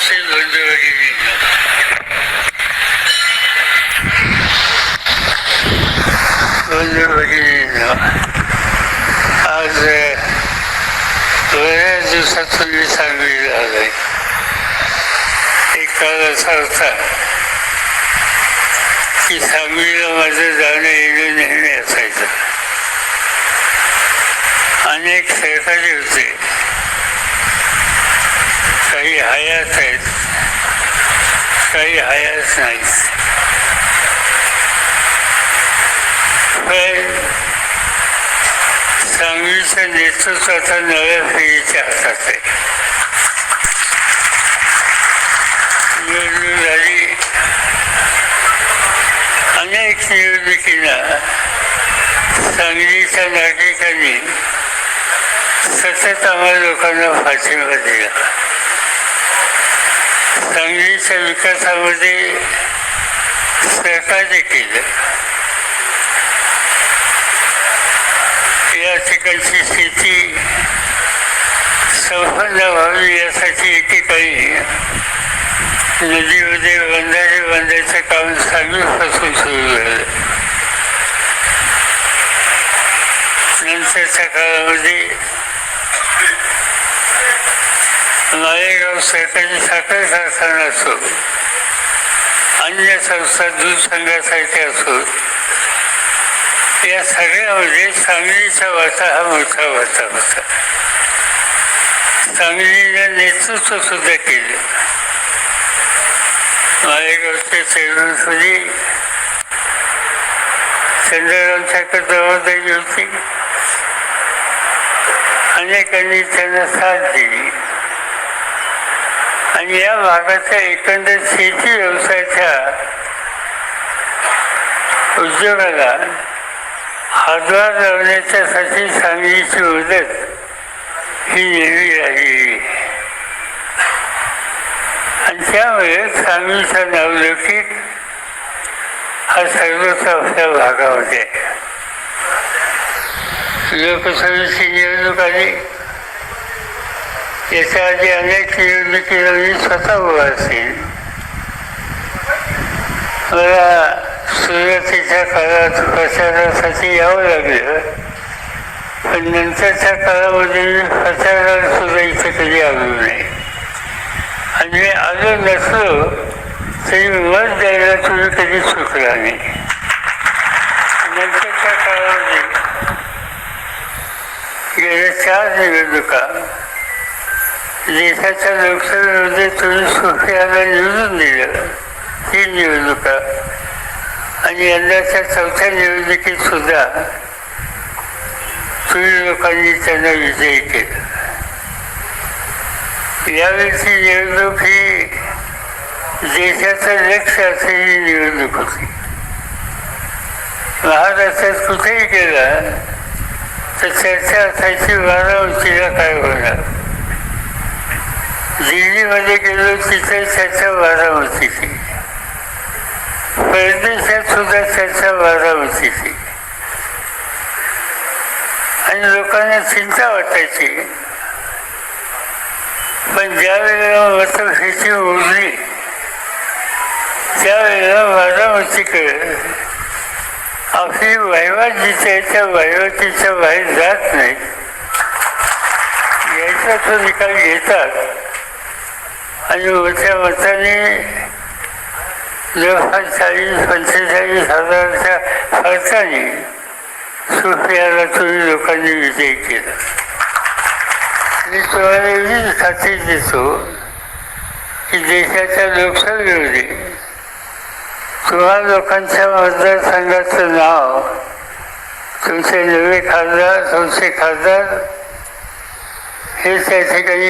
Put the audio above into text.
नमस्ते बंधू भगिनींनो. बंधू भगिनींनो, आज बऱ्याच दिवसातून मी सांगलीला आलोय. एक काळ असा होता की सांगलीला माझं जाणं येणं नेहमी असायचं. अनेक सहकारी होते, काही हयात आहेत, काही हयात नाहीत. पण सांगलीचं नेतृत्व आता नव्या पिढीच्या हातात आहे. निवडणूक झाली, अनेक निवडणुकींना सांगलीच्या नागरिकांनी सतत आम्हा लोकांना पाठिंबा दिला. सांगलीच्या विकासामध्ये सहकार्य केलं. या ठिकाणची शेती संपन्न व्हावी यासाठी एकेकाळी नदीमध्ये बंधारे बांधायचं काम सांगलीपासून सुरू झालं. नंतरच्या काळामध्ये मालेगाव सहकारी साखर कारखाना असो, अन्य संस्था दूध संघासारख्या असो, या सगळ्यामध्ये सांगलीचा वाटा हा मोठा वाटा होता. सांगलीनं नेतृत्व सुद्धा केलं. मालेगावचे चेअरमनपदी चंद्ररावच्याकडे जबाबदारी होती. अनेकांनी त्यांना साथ दिली आणि या भागाच्या एकंदर शेती व्यवसायाच्या उद्योगाला हातभार लावण्याच्यासाठी सांगलीची मदत ही नेहमी राहिली आणि त्यामुळे सांगलीचा नावलौकिक हा सर्वत्र आपल्या भागामध्ये. लोकसभेची निवडणूक आली, याच्या आधी अनेक निवडणुकीला मी स्वतः उभा असेल. मला सुरुवातीच्या काळात प्रचारासाठी यावं लागलं, पण नंतरच्या काळामध्ये मी प्रचाराला सुद्धा इथे कधी आलो नाही. आणि मी आलो नसलो तरी मत द्यायला तुम्ही कधी चुकला नाही. नंतरच्या काळामध्ये गेल्या 4 निवडणुका देशाच्या लोकसभेमध्ये तुम्ही सुप्रियाला निवडून दिलं, 3 निवडणुका, आणि यंदाच्या 4थ्या निवडणुकीत सुद्धा तुम्ही लोकांनी त्यांना विजयी केला. यावेळीची निवडणूक ही देशाचं लक्ष असलेली निवडणूक होती. महाराष्ट्रात कुठेही गेला तर चर्चा असायची बारामतीला काय होणार. दिल्लीमध्ये गेलो तिथे चर्चा बारामतीची, परदेशात सुद्धा चर्चा बारामतीची. आणि लोकांना चिंता वाटायची. पण ज्या वेळेला मतपेटी उरली त्यावेळेला बारामतीकडे आपली वहिवाट जिथे त्या वहिवाटीच्या बाहेर जात नाही याचा तो निकाल घेतात आणि मोठ्या मताने जवळपास 40-45 हजाराच्या फरकाने सुप्रियाला तुम्ही लोकांनी विजयी केला. मी तुम्हाला एवढीच खात्री देतो की देशाच्या लोकसभेमध्ये तुम्हा लोकांच्या मतदारसंघाचं नाव, तुमचे नवे खासदार, तुमचे खासदार हे त्या ठिकाणी